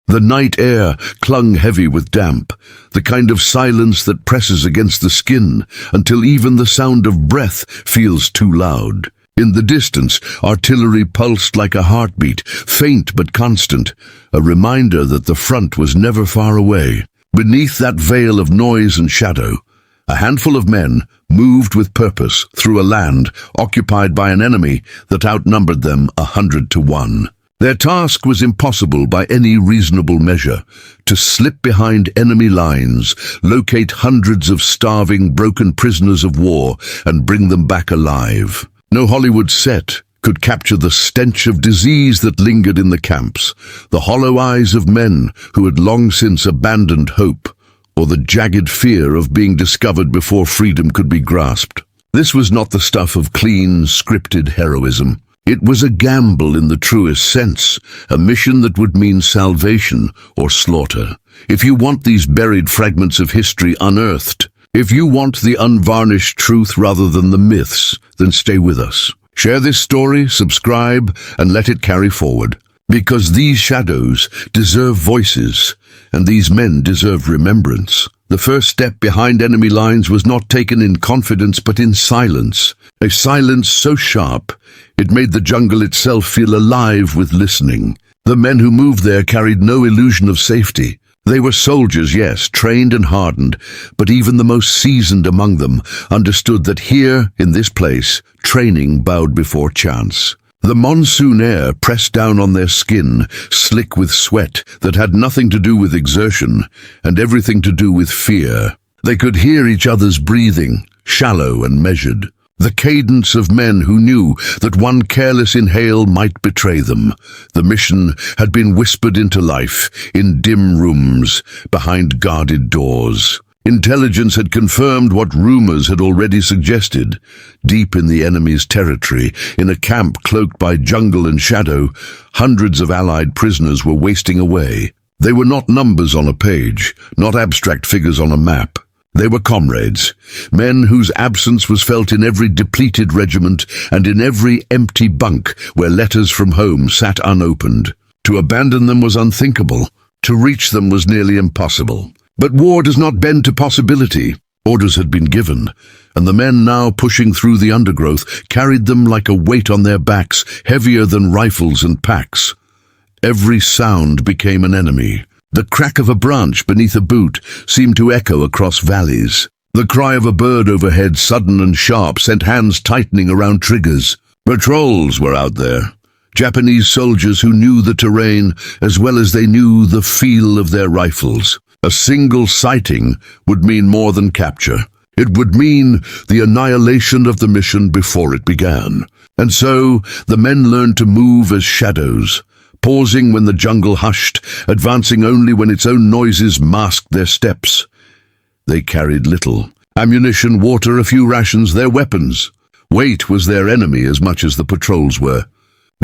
The night air clung heavy with damp, the kind of silence that presses against the skin until even the sound of breath feels too loud. In the distance, artillery pulsed like a heartbeat, faint but constant, a reminder that the front was never far away. Beneath that veil of noise and shadow, a handful of men moved with purpose through a land occupied by an enemy that outnumbered them 100 to 1. Their task was impossible by any reasonable measure: to slip behind enemy lines, locate hundreds of starving, broken prisoners of war, and bring them back alive. No Hollywood set could capture the stench of disease that lingered in the camps, the hollow eyes of men who had long since abandoned hope, or the jagged fear of being discovered before freedom could be grasped. This was not the stuff of clean, scripted heroism. It was a gamble in the truest sense, a mission that would mean salvation or slaughter. If you want these buried fragments of history unearthed, if you want the unvarnished truth rather than the myths, then stay with us. Share this story, subscribe, and let it carry forward. Because these shadows deserve voices, and these men deserve remembrance. The first step behind enemy lines was not taken in confidence but in silence. A silence so sharp, it made the jungle itself feel alive with listening. The men who moved there carried no illusion of safety. They were soldiers, yes, trained and hardened, but even the most seasoned among them understood that here, in this place, training bowed before chance. The monsoon air pressed down on their skin, slick with sweat that had nothing to do with exertion and everything to do with fear. They could hear each other's breathing, shallow and measured. The cadence of men who knew that one careless inhale might betray them. The mission had been whispered into life, in dim rooms, behind guarded doors. Intelligence had confirmed what rumors had already suggested. Deep in the enemy's territory, in a camp cloaked by jungle and shadow, hundreds of Allied prisoners were wasting away. They were not numbers on a page, not abstract figures on a map. They were comrades, men whose absence was felt in every depleted regiment and in every empty bunk where letters from home sat unopened. To abandon them was unthinkable. To reach them was nearly impossible. But war does not bend to possibility. Orders had been given, and the men now pushing through the undergrowth carried them like a weight on their backs, heavier than rifles and packs. Every sound became an enemy. The crack of a branch beneath a boot seemed to echo across valleys. The cry of a bird overhead, sudden and sharp, sent hands tightening around triggers. Patrols were out there. Japanese soldiers who knew the terrain as well as they knew the feel of their rifles. A single sighting would mean more than capture. It would mean the annihilation of the mission before it began. And so the men learned to move as shadows, pausing when the jungle hushed, advancing only when its own noises masked their steps. They carried little. Ammunition, water, a few rations, their weapons. Weight was their enemy as much as the patrols were.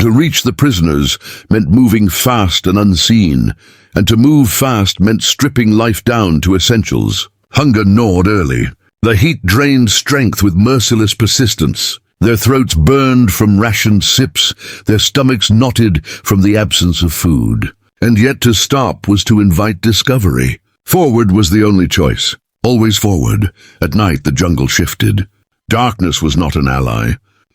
To reach the prisoners meant moving fast and unseen, and to move fast meant stripping life down to essentials. Hunger gnawed early. The heat drained strength with merciless persistence. Their throats burned from rationed sips, their stomachs knotted from the absence of food. And yet to stop was to invite discovery. Forward was the only choice. Always forward. At night the jungle shifted. Darkness was not an ally.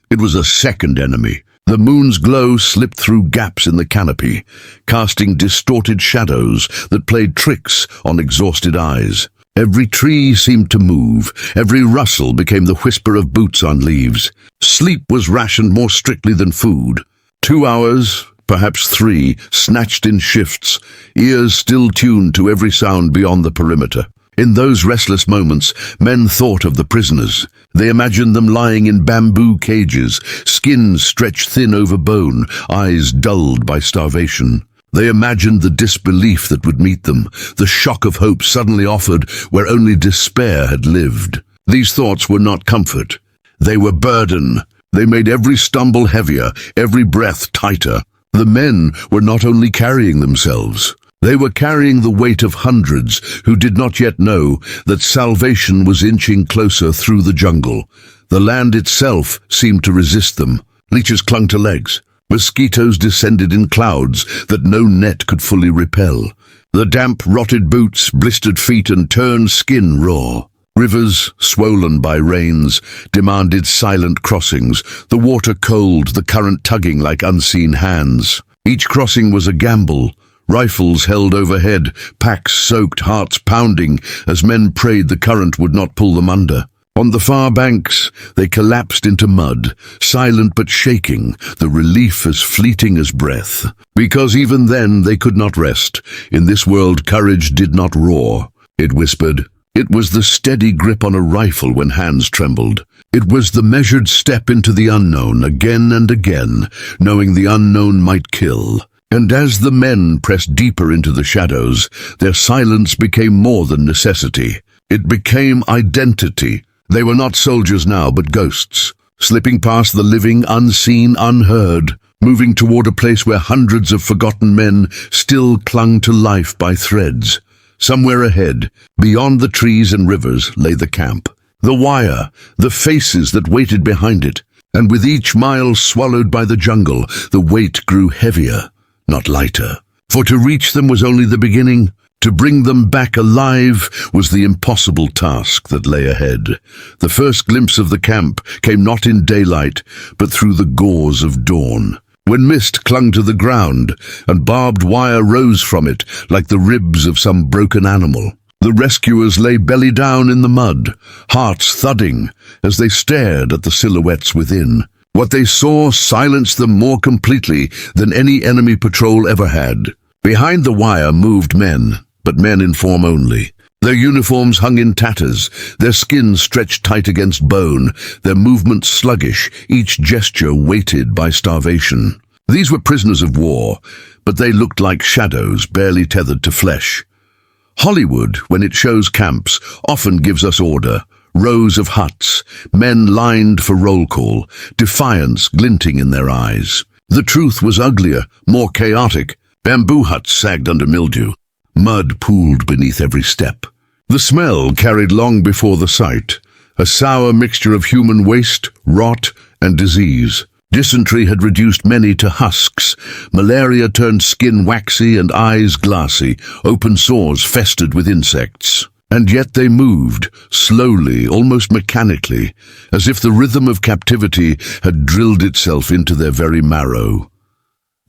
It was a second enemy. The moon's glow slipped through gaps in the canopy, casting distorted shadows that played tricks on exhausted eyes. Every tree seemed to move. Every rustle became the whisper of boots on leaves. Sleep was rationed more strictly than food. 2 hours, perhaps 3, snatched in shifts, ears still tuned to every sound beyond the perimeter. In those restless moments, men thought of the prisoners. They imagined them lying in bamboo cages, skins stretched thin over bone, eyes dulled by starvation. They imagined the disbelief that would meet them, the shock of hope suddenly offered where only despair had lived. These thoughts were not comfort. They were burden. They made every stumble heavier, every breath tighter. The men were not only carrying themselves. They were carrying the weight of hundreds who did not yet know that salvation was inching closer through the jungle. The land itself seemed to resist them. Leeches clung to legs. Mosquitoes descended in clouds that no net could fully repel. The damp, rotted boots blistered feet and turned skin raw. Rivers, swollen by rains, demanded silent crossings, the water cold, the current tugging like unseen hands. Each crossing was a gamble. Rifles held overhead, packs soaked, hearts pounding, as men prayed the current would not pull them under. On the far banks, they collapsed into mud, silent but shaking, the relief as fleeting as breath. Because even then they could not rest. In this world courage did not roar. It whispered. It was the steady grip on a rifle when hands trembled. It was the measured step into the unknown again and again, knowing the unknown might kill. And as the men pressed deeper into the shadows, their silence became more than necessity. It became identity. They were not soldiers now, but ghosts, slipping past the living, unseen, unheard, moving toward a place where hundreds of forgotten men still clung to life by threads. Somewhere ahead, beyond the trees and rivers, lay the camp. The wire, the faces that waited behind it. And with each mile swallowed by the jungle, the weight grew heavier, not lighter. For to reach them was only the beginning. To bring them back alive was the impossible task that lay ahead. The first glimpse of the camp came not in daylight, but through the gauze of dawn. When mist clung to the ground, and barbed wire rose from it like the ribs of some broken animal. The rescuers lay belly down in the mud, hearts thudding, as they stared at the silhouettes within. What they saw silenced them more completely than any enemy patrol ever had. Behind the wire moved men, but men in form only. Their uniforms hung in tatters, their skin stretched tight against bone, their movements sluggish, each gesture weighted by starvation. These were prisoners of war, but they looked like shadows barely tethered to flesh. Hollywood, when it shows camps, often gives us order. Rows of huts, men lined for roll call, defiance glinting in their eyes. The truth was uglier, more chaotic. Bamboo huts sagged under mildew. Mud pooled beneath every step. The smell carried long before the sight, a sour mixture of human waste, rot, and disease. Dysentery had reduced many to husks. Malaria turned skin waxy and eyes glassy, open sores festered with insects. And yet they moved, slowly, almost mechanically, as if the rhythm of captivity had drilled itself into their very marrow.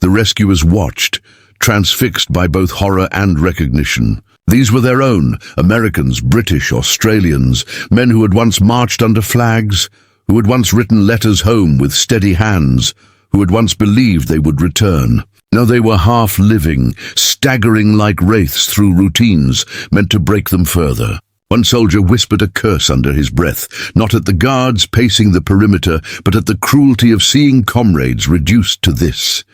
The rescuers watched, transfixed by both horror and recognition. These were their own, Americans, British, Australians, men who had once marched under flags, who had once written letters home with steady hands, who had once believed they would return. Now they were half-living, staggering like wraiths through routines meant to break them further. One soldier whispered a curse under his breath, not at the guards pacing the perimeter, but at the cruelty of seeing comrades reduced to this.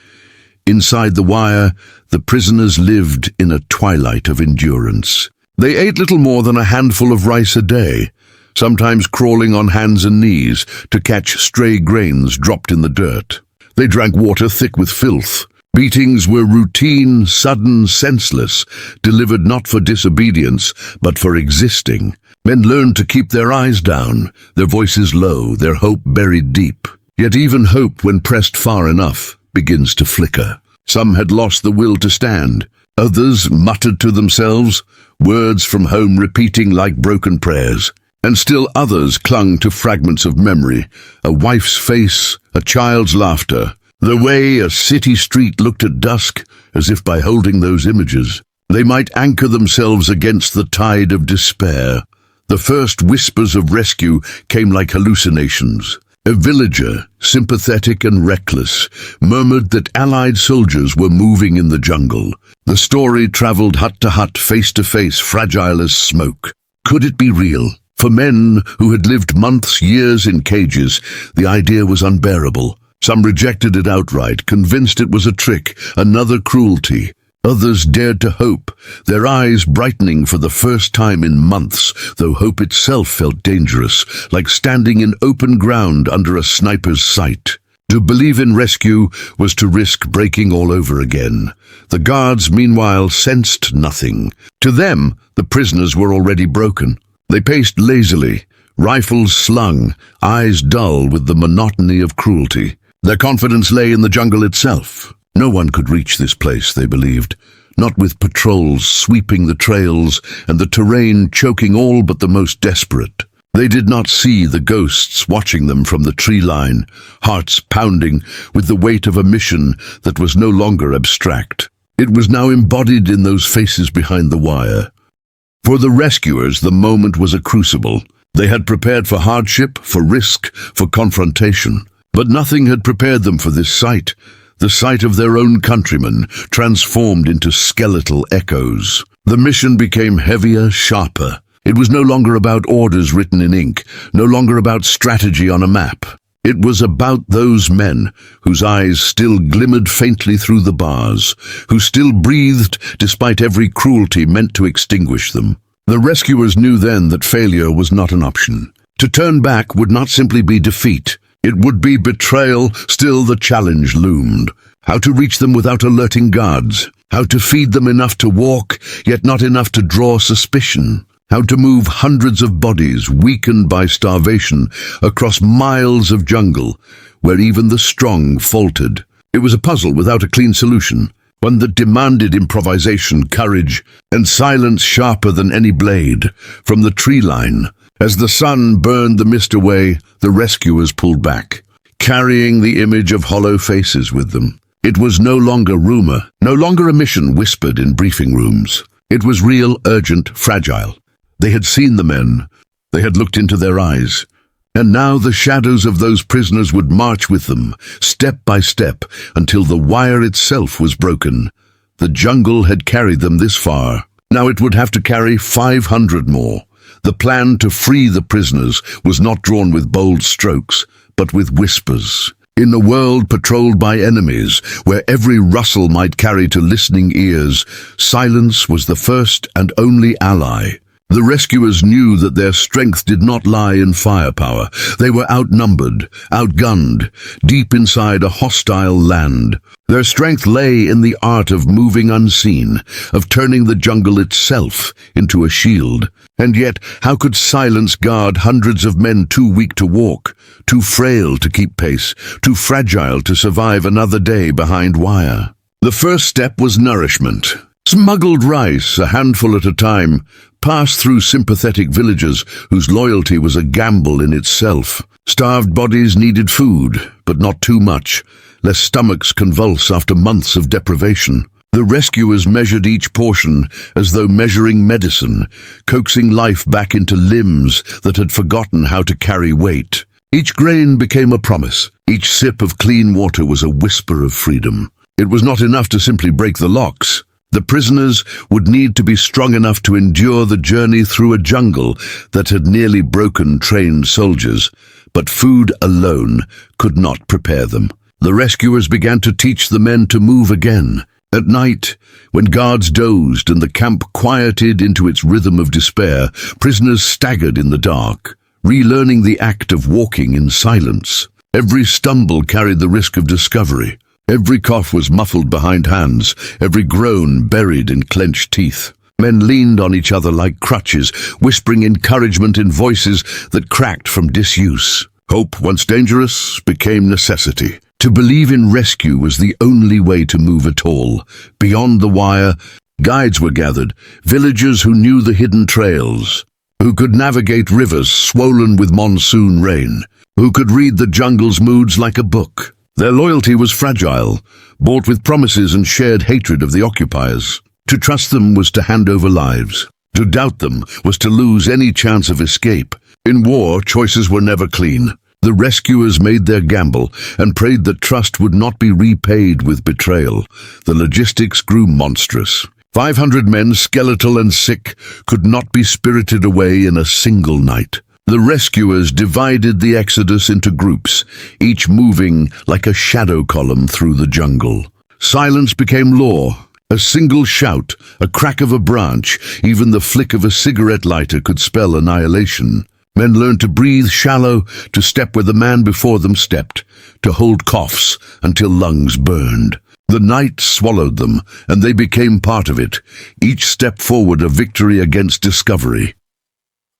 Inside the wire, the prisoners lived in a twilight of endurance. They ate little more than a handful of rice a day, sometimes crawling on hands and knees to catch stray grains dropped in the dirt. They drank water thick with filth. Beatings were routine, sudden, senseless, delivered not for disobedience, but for existing. Men learned to keep their eyes down, their voices low, their hope buried deep. Yet even hope, when pressed far enough, begins to flicker. Some had lost the will to stand. Others muttered to themselves, words from home repeating like broken prayers. And still others clung to fragments of memory, a wife's face, a child's laughter, the way a city street looked at dusk, as if by holding those images, they might anchor themselves against the tide of despair. The first whispers of rescue came like hallucinations. A villager, sympathetic and reckless, murmured that Allied soldiers were moving in the jungle. The story traveled hut to hut, face to face, fragile as smoke. Could it be real? For men who had lived months, years in cages, the idea was unbearable. Some rejected it outright, convinced it was a trick, another cruelty. Others dared to hope, their eyes brightening for the first time in months, though hope itself felt dangerous, like standing in open ground under a sniper's sight. To believe in rescue was to risk breaking all over again. The guards, meanwhile, sensed nothing. To them, the prisoners were already broken. They paced lazily, rifles slung, eyes dull with the monotony of cruelty. Their confidence lay in the jungle itself. No one could reach this place, they believed, not with patrols sweeping the trails and the terrain choking all but the most desperate. They did not see the ghosts watching them from the tree line, hearts pounding with the weight of a mission that was no longer abstract. It was now embodied in those faces behind the wire. For the rescuers, the moment was a crucible. They had prepared for hardship, for risk, for confrontation. But nothing had prepared them for this sight, the sight of their own countrymen transformed into skeletal echoes. The mission became heavier, sharper. It was no longer about orders written in ink, no longer about strategy on a map. It was about those men whose eyes still glimmered faintly through the bars, who still breathed despite every cruelty meant to extinguish them. The rescuers knew then that failure was not an option. To turn back would not simply be defeat. It would be betrayal. Still the challenge loomed. How to reach them without alerting guards. How to feed them enough to walk, yet not enough to draw suspicion. How to move hundreds of bodies, weakened by starvation, across miles of jungle, where even the strong faltered. It was a puzzle without a clean solution, one that demanded improvisation, courage, and silence sharper than any blade. From the tree line, as the sun burned the mist away, the rescuers pulled back, carrying the image of hollow faces with them. It was no longer rumor, no longer a mission whispered in briefing rooms. It was real, urgent, fragile. They had seen the men. They had looked into their eyes. And now the shadows of those prisoners would march with them, step by step, until the wire itself was broken. The jungle had carried them this far. Now it would have to carry 500 more. The plan to free the prisoners was not drawn with bold strokes, but with whispers. In a world patrolled by enemies, where every rustle might carry to listening ears, silence was the first and only ally. The rescuers knew that their strength did not lie in firepower. They were outnumbered, outgunned, deep inside a hostile land. Their strength lay in the art of moving unseen, of turning the jungle itself into a shield. And yet, how could silence guard hundreds of men too weak to walk, too frail to keep pace, too fragile to survive another day behind wire? The first step was nourishment. Smuggled rice, a handful at a time, passed through sympathetic villagers whose loyalty was a gamble in itself. Starved bodies needed food, but not too much, lest stomachs convulse after months of deprivation. The rescuers measured each portion as though measuring medicine, coaxing life back into limbs that had forgotten how to carry weight. Each grain became a promise. Each sip of clean water was a whisper of freedom. It was not enough to simply break the locks. The prisoners would need to be strong enough to endure the journey through a jungle that had nearly broken trained soldiers, but food alone could not prepare them. The rescuers began to teach the men to move again. At night, when guards dozed and the camp quieted into its rhythm of despair, prisoners staggered in the dark, relearning the act of walking in silence. Every stumble carried the risk of discovery. Every cough was muffled behind hands, every groan buried in clenched teeth. Men leaned on each other like crutches, whispering encouragement in voices that cracked from disuse. Hope, once dangerous, became necessity. To believe in rescue was the only way to move at all. Beyond the wire, guides were gathered, villagers who knew the hidden trails, who could navigate rivers swollen with monsoon rain, who could read the jungle's moods like a book. Their loyalty was fragile, bought with promises and shared hatred of the occupiers. To trust them was to hand over lives. To doubt them was to lose any chance of escape. In war, choices were never clean. The rescuers made their gamble and prayed that trust would not be repaid with betrayal. The logistics grew monstrous. 500 men, skeletal and sick, could not be spirited away in a single night. The rescuers divided the exodus into groups, each moving like a shadow column through the jungle. Silence became law. A single shout, a crack of a branch, even the flick of a cigarette lighter could spell annihilation. Men learned to breathe shallow, to step where the man before them stepped, to hold coughs until lungs burned. The night swallowed them, and they became part of it, each step forward a victory against discovery.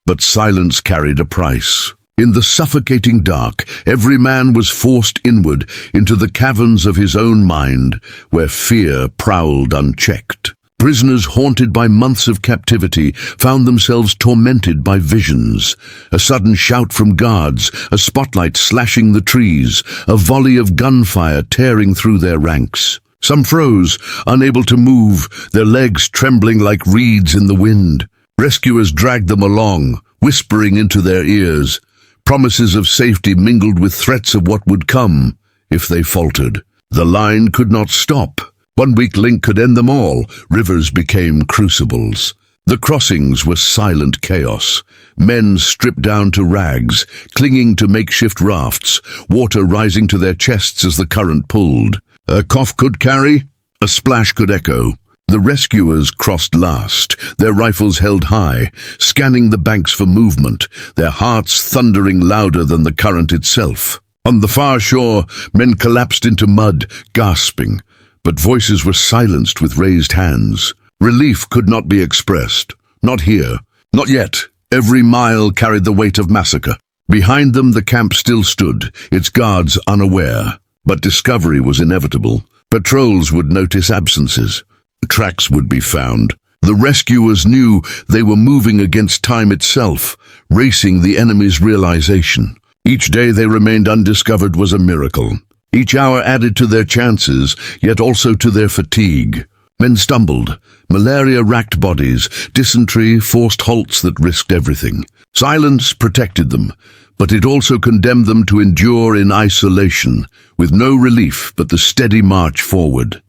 But silence carried a price. In the suffocating dark, every man was forced inward into the caverns of his own mind, where fear prowled unchecked. Prisoners haunted by months of captivity found themselves tormented by visions. A sudden shout from guards, a spotlight slashing the trees, a volley of gunfire tearing through their ranks. Some froze, unable to move, their legs trembling like reeds in the wind. Rescuers dragged them along, whispering into their ears. Promises of safety mingled with threats of what would come if they faltered. The line could not stop. One weak link could end them all. Rivers became crucibles. The crossings were silent chaos. Men stripped down to rags, clinging to makeshift rafts, water rising to their chests as the current pulled. A cough could carry, a splash could echo. The rescuers crossed last, their rifles held high, scanning the banks for movement, their hearts thundering louder than the current itself. On the far shore, men collapsed into mud, gasping, but voices were silenced with raised hands. Relief could not be expressed. Not here. Not yet. Every mile carried the weight of massacre. Behind them the camp still stood, its guards unaware. But discovery was inevitable. Patrols would notice absences. Tracks would be found. The rescuers knew they were moving against time itself, racing the enemy's realization. Each day they remained undiscovered was a miracle. Each hour added to their chances, yet also to their fatigue. Men stumbled. Malaria racked bodies. Dysentery forced halts that risked everything. Silence protected them, but it also condemned them to endure in isolation, with no relief but the steady march forward.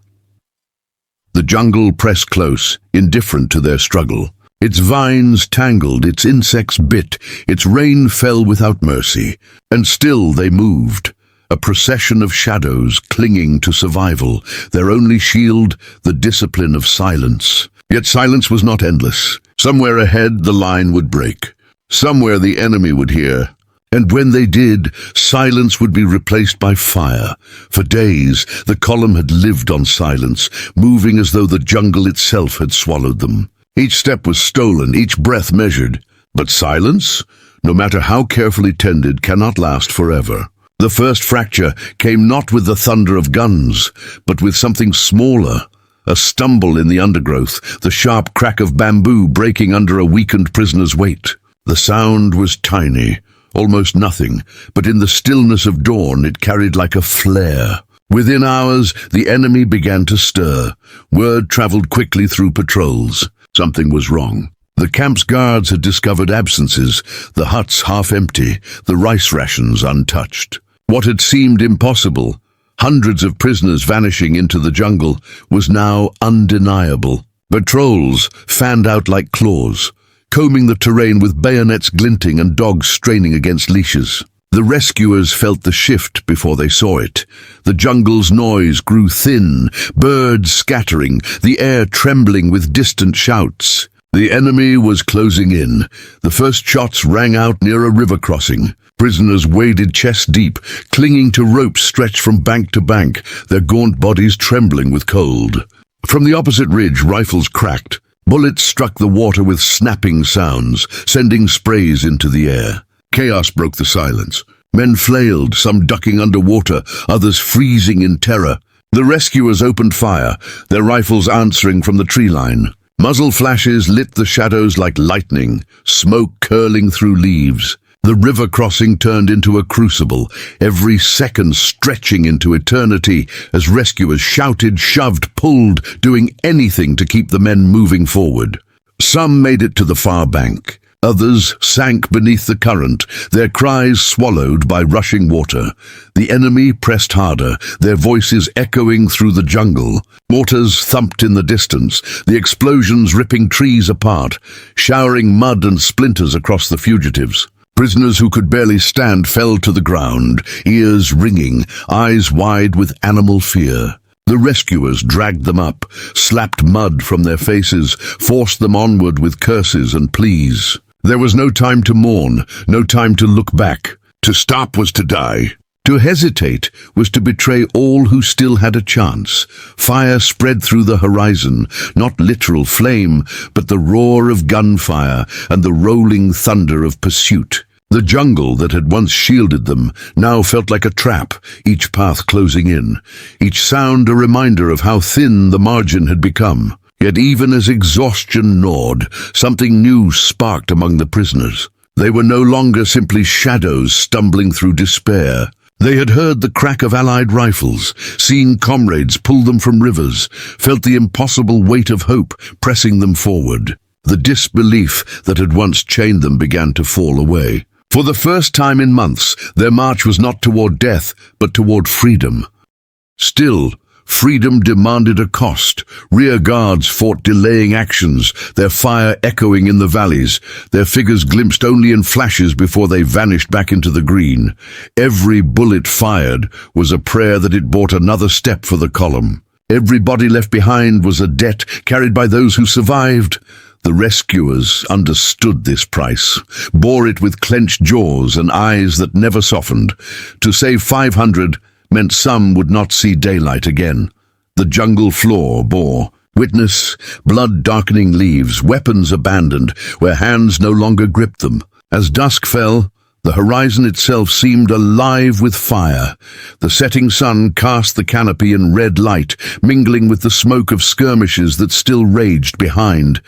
The jungle pressed close, indifferent to their struggle. Its vines tangled, its insects bit, its rain fell without mercy, and still they moved. A procession of shadows clinging to survival, their only shield the discipline of silence. Yet silence was not endless. Somewhere ahead the line would break. Somewhere the enemy would hear. And when they did, silence would be replaced by fire. For days, the column had lived on silence, moving as though the jungle itself had swallowed them. Each step was stolen, each breath measured. But silence, no matter how carefully tended, cannot last forever. The first fracture came not with the thunder of guns, but with something smaller. A stumble in the undergrowth, the sharp crack of bamboo breaking under a weakened prisoner's weight. The sound was tiny, almost nothing, but in the stillness of dawn it carried like a flare. Within hours, the enemy began to stir. Word traveled quickly through patrols. Something was wrong. The camp's guards had discovered absences, the huts half empty, the rice rations untouched. What had seemed impossible, hundreds of prisoners vanishing into the jungle, was now undeniable. Patrols fanned out like claws, combing the terrain with bayonets glinting and dogs straining against leashes. The rescuers felt the shift before they saw it. The jungle's noise grew thin, birds scattering, the air trembling with distant shouts. The enemy was closing in. The first shots rang out near a river crossing. Prisoners waded chest-deep, clinging to ropes stretched from bank to bank, their gaunt bodies trembling with cold. From the opposite ridge, rifles cracked. Bullets struck the water with snapping sounds, sending sprays into the air. Chaos broke the silence. Men flailed, some ducking underwater, others freezing in terror. The rescuers opened fire, their rifles answering from the tree line. Muzzle flashes lit the shadows like lightning, smoke curling through leaves. The river crossing turned into a crucible, every second stretching into eternity as rescuers shouted, shoved, pulled, doing anything to keep the men moving forward. Some made it to the far bank. Others sank beneath the current, their cries swallowed by rushing water. The enemy pressed harder, their voices echoing through the jungle. Mortars thumped in the distance, the explosions ripping trees apart, showering mud and splinters across the fugitives. Prisoners who could barely stand fell to the ground, ears ringing, eyes wide with animal fear. The rescuers dragged them up, slapped mud from their faces, forced them onward with curses and pleas. There was no time to mourn, no time to look back. To stop was to die. To hesitate was to betray all who still had a chance. Fire spread through the horizon, not literal flame, but the roar of gunfire and the rolling thunder of pursuit. The jungle that had once shielded them now felt like a trap, each path closing in, each sound a reminder of how thin the margin had become. Yet even as exhaustion gnawed, something new sparked among the prisoners. They were no longer simply shadows stumbling through despair. They had heard the crack of allied rifles, seen comrades pull them from rivers, felt the impossible weight of hope pressing them forward. The disbelief that had once chained them began to fall away. For the first time in months, their march was not toward death, but toward freedom. Still, freedom demanded a cost. Rear guards fought delaying actions, their fire echoing in the valleys, their figures glimpsed only in flashes before they vanished back into the green. Every bullet fired was a prayer that it brought another step for the column. Every body left behind was a debt carried by those who survived. The rescuers understood this price, bore it with clenched jaws and eyes that never softened. To save 500 meant some would not see daylight again. The jungle floor bore witness, blood-darkening leaves, weapons abandoned, where hands no longer gripped them. As dusk fell, the horizon itself seemed alive with fire. The setting sun cast the canopy in red light, mingling with the smoke of skirmishes that still raged behind.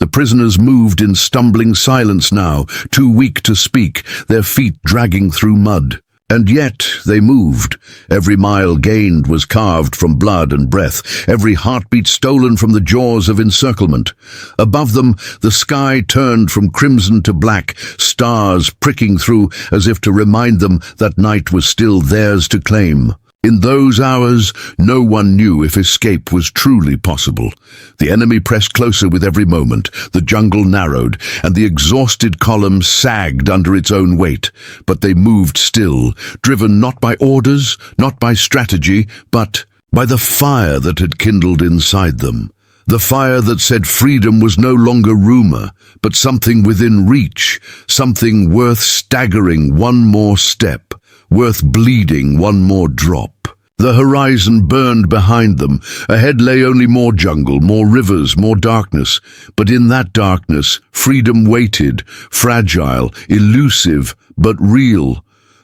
The prisoners moved in stumbling silence now, too weak to speak, their feet dragging through mud. And yet they moved. Every mile gained was carved from blood and breath, every heartbeat stolen from the jaws of encirclement. Above them, the sky turned from crimson to black, stars pricking through as if to remind them that night was still theirs to claim. In those hours, no one knew if escape was truly possible. The enemy pressed closer with every moment, the jungle narrowed, and the exhausted column sagged under its own weight. But they moved still, driven not by orders, not by strategy, but by the fire that had kindled inside them. The fire that said freedom was no longer rumor, but something within reach, something worth staggering one more step, worth bleeding one more drop. The horizon burned behind them. Ahead lay only more jungle, more rivers, more darkness. But in that darkness, freedom waited, fragile, elusive, but real.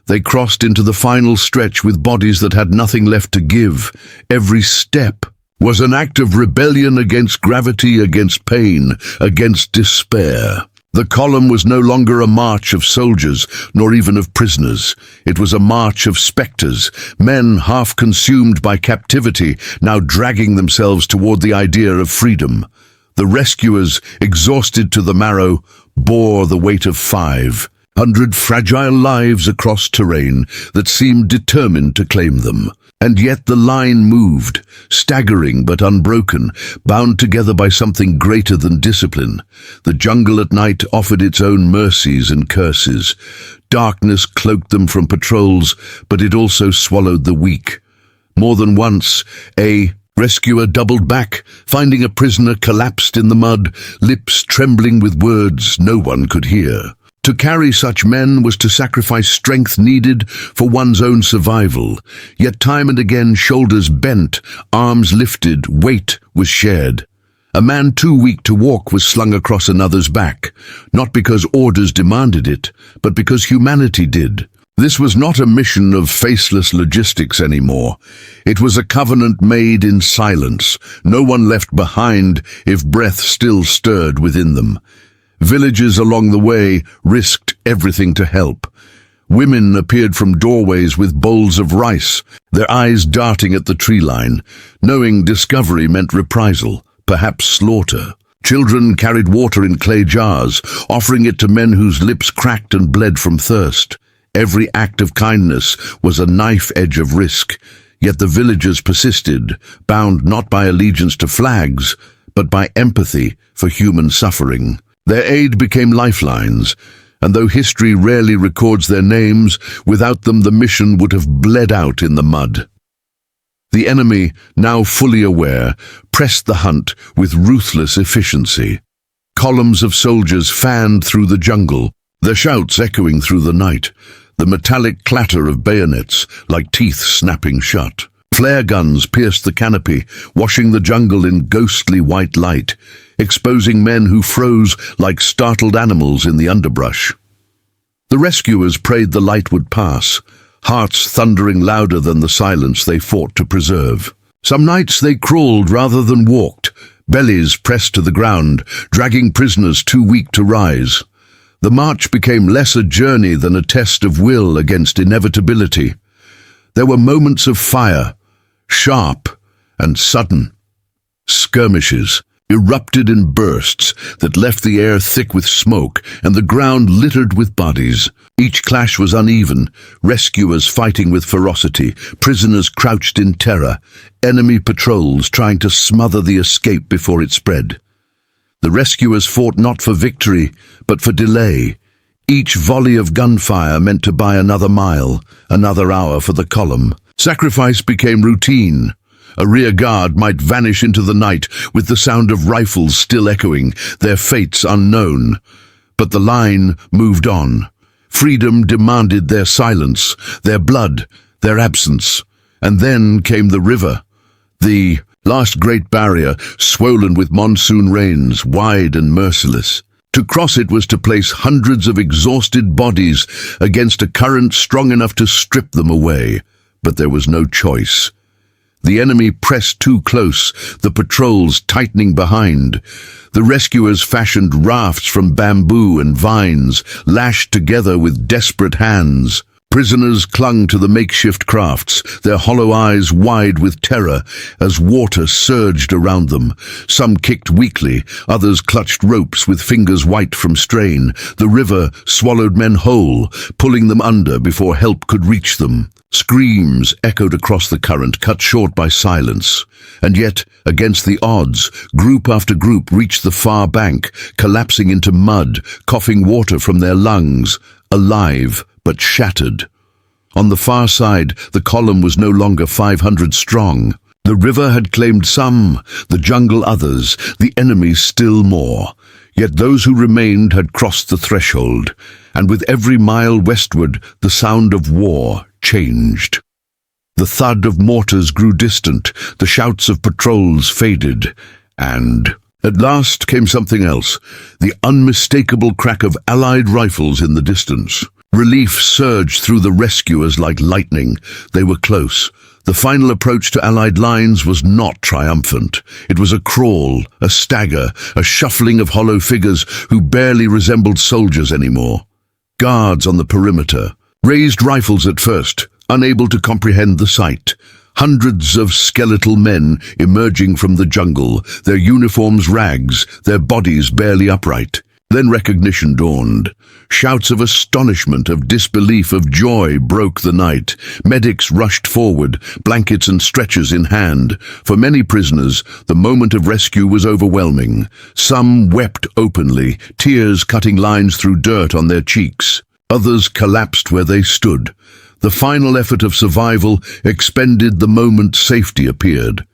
They crossed into the final stretch with bodies that had nothing left to give. Every step was an act of rebellion against gravity, against pain, against despair. The column was no longer a march of soldiers, nor even of prisoners. It was a march of specters, men half consumed by captivity, now dragging themselves toward the idea of freedom. The rescuers, exhausted to the marrow, bore the weight of 500 fragile lives across terrain that seemed determined to claim them. And yet the line moved, staggering but unbroken, bound together by something greater than discipline. The jungle at night offered its own mercies and curses. Darkness cloaked them from patrols, but it also swallowed the weak. More than once, a rescuer doubled back, finding a prisoner collapsed in the mud, lips trembling with words no one could hear. To carry such men was to sacrifice strength needed for one's own survival. Yet time and again shoulders bent, arms lifted, weight was shared. A man too weak to walk was slung across another's back, not because orders demanded it, but because humanity did. This was not a mission of faceless logistics anymore. It was a covenant made in silence, no one left behind if breath still stirred within them. Villages along the way risked everything to help. Women appeared from doorways with bowls of rice, their eyes darting at the tree line, knowing discovery meant reprisal, perhaps slaughter. Children carried water in clay jars, offering it to men whose lips cracked and bled from thirst. Every act of kindness was a knife edge of risk, yet the villagers persisted, bound not by allegiance to flags, but by empathy for human suffering. Their aid became lifelines, and though history rarely records their names, without them the mission would have bled out in the mud. The enemy, now fully aware, pressed the hunt with ruthless efficiency. Columns of soldiers fanned through the jungle, their shouts echoing through the night, the metallic clatter of bayonets like teeth snapping shut. Flare guns pierced the canopy, washing the jungle in ghostly white light, exposing men who froze like startled animals in the underbrush. The rescuers prayed the light would pass, hearts thundering louder than the silence they fought to preserve. Some nights they crawled rather than walked, bellies pressed to the ground, dragging prisoners too weak to rise. The march became less a journey than a test of will against inevitability. There were moments of fire, sharp and sudden. Skirmishes erupted in bursts that left the air thick with smoke and the ground littered with bodies. Each clash was uneven, rescuers fighting with ferocity, prisoners crouched in terror, enemy patrols trying to smother the escape before it spread. The rescuers fought not for victory, but for delay. Each volley of gunfire meant to buy another mile, another hour for the column. Sacrifice became routine. A rear guard might vanish into the night with the sound of rifles still echoing, their fates unknown. But the line moved on. Freedom demanded their silence, their blood, their absence. And then came the river. The last great barrier, swollen with monsoon rains, wide and merciless. To cross it was to place hundreds of exhausted bodies against a current strong enough to strip them away. But there was no choice. The enemy pressed too close, the patrols tightening behind. The rescuers fashioned rafts from bamboo and vines, lashed together with desperate hands. Prisoners clung to the makeshift crafts, their hollow eyes wide with terror as water surged around them. Some kicked weakly, others clutched ropes with fingers white from strain. The river swallowed men whole, pulling them under before help could reach them. Screams echoed across the current, cut short by silence. And yet, against the odds, group after group reached the far bank, collapsing into mud, coughing water from their lungs, alive but shattered. On the far side, the column was no longer 500 strong. The river had claimed some, the jungle others, the enemy still more. Yet those who remained had crossed the threshold, and with every mile westward, the sound of war changed. The thud of mortars grew distant, the shouts of patrols faded, and at last came something else, the unmistakable crack of Allied rifles in the distance. Relief surged through the rescuers like lightning. They were close. The final approach to Allied lines was not triumphant. It was a crawl, a stagger, a shuffling of hollow figures who barely resembled soldiers anymore. Guards on the perimeter raised rifles at first, unable to comprehend the sight. Hundreds of skeletal men emerging from the jungle, their uniforms rags, their bodies barely upright. Then recognition dawned. Shouts of astonishment, of disbelief, of joy broke the night. Medics rushed forward, blankets and stretchers in hand. For many prisoners, the moment of rescue was overwhelming. Some wept openly, tears cutting lines through dirt on their cheeks. Others collapsed where they stood. The final effort of survival expended the moment safety appeared.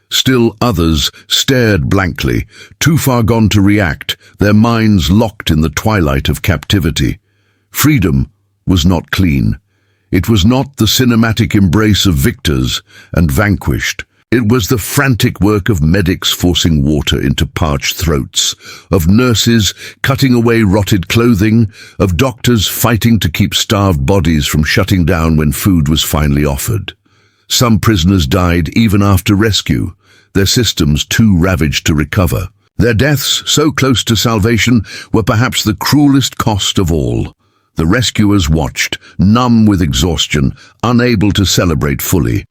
Still others stared blankly, too far gone to react, their minds locked in the twilight of captivity. Freedom was not clean. It was not the cinematic embrace of victors and vanquished. It was the frantic work of medics forcing water into parched throats, of nurses cutting away rotted clothing, of doctors fighting to keep starved bodies from shutting down when food was finally offered. Some prisoners died even after rescue, their systems too ravaged to recover. Their deaths, so close to salvation, were perhaps the cruelest cost of all. The rescuers watched, numb with exhaustion, unable to celebrate fully.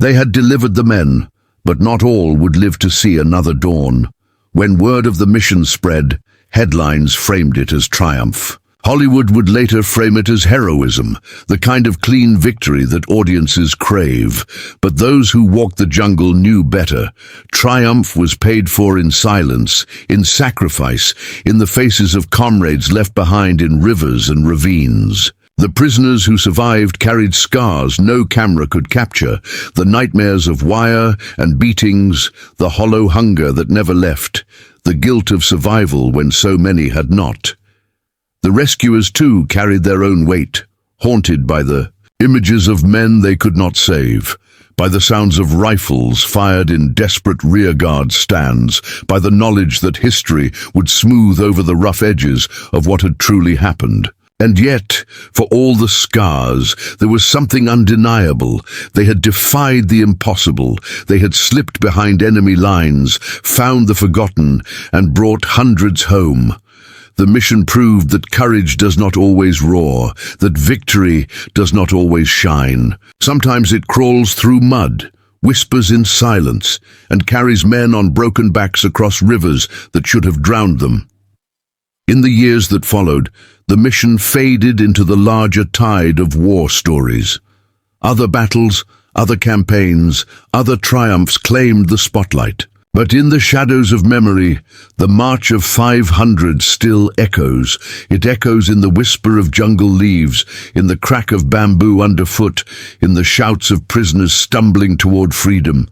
They had delivered the men, but not all would live to see another dawn. When word of the mission spread, headlines framed it as triumph. Hollywood would later frame it as heroism, the kind of clean victory that audiences crave. But those who walked the jungle knew better. Triumph was paid for in silence, in sacrifice, in the faces of comrades left behind in rivers and ravines. The prisoners who survived carried scars no camera could capture, the nightmares of wire and beatings, the hollow hunger that never left, the guilt of survival when so many had not. The rescuers too carried their own weight, haunted by the images of men they could not save, by the sounds of rifles fired in desperate rearguard stands, by the knowledge that history would smooth over the rough edges of what had truly happened. And yet, for all the scars, there was something undeniable. They had defied the impossible. They had slipped behind enemy lines, found the forgotten, and brought hundreds home. The mission proved that courage does not always roar, that victory does not always shine. Sometimes it crawls through mud, whispers in silence, and carries men on broken backs across rivers that should have drowned them. In the years that followed, the mission faded into the larger tide of war stories. Other battles, other campaigns, other triumphs claimed the spotlight. But in the shadows of memory, the March of 500 still echoes. It echoes in the whisper of jungle leaves, in the crack of bamboo underfoot, in the shouts of prisoners stumbling toward freedom.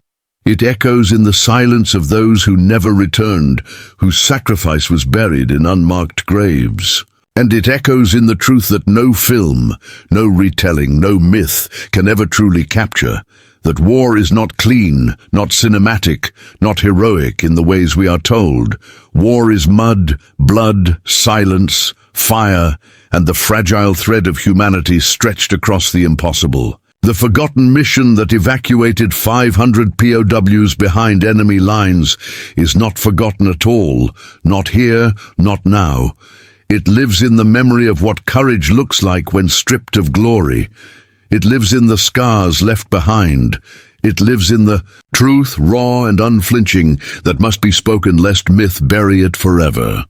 It echoes in the silence of those who never returned, whose sacrifice was buried in unmarked graves. And it echoes in the truth that no film, no retelling, no myth can ever truly capture. That war is not clean, not cinematic, not heroic in the ways we are told. War is mud, blood, silence, fire, and the fragile thread of humanity stretched across the impossible. The forgotten mission that evacuated 500 POWs behind enemy lines is not forgotten at all, not here, not now. It lives in the memory of what courage looks like when stripped of glory. It lives in the scars left behind. It lives in the truth, raw and unflinching, that must be spoken lest myth bury it forever.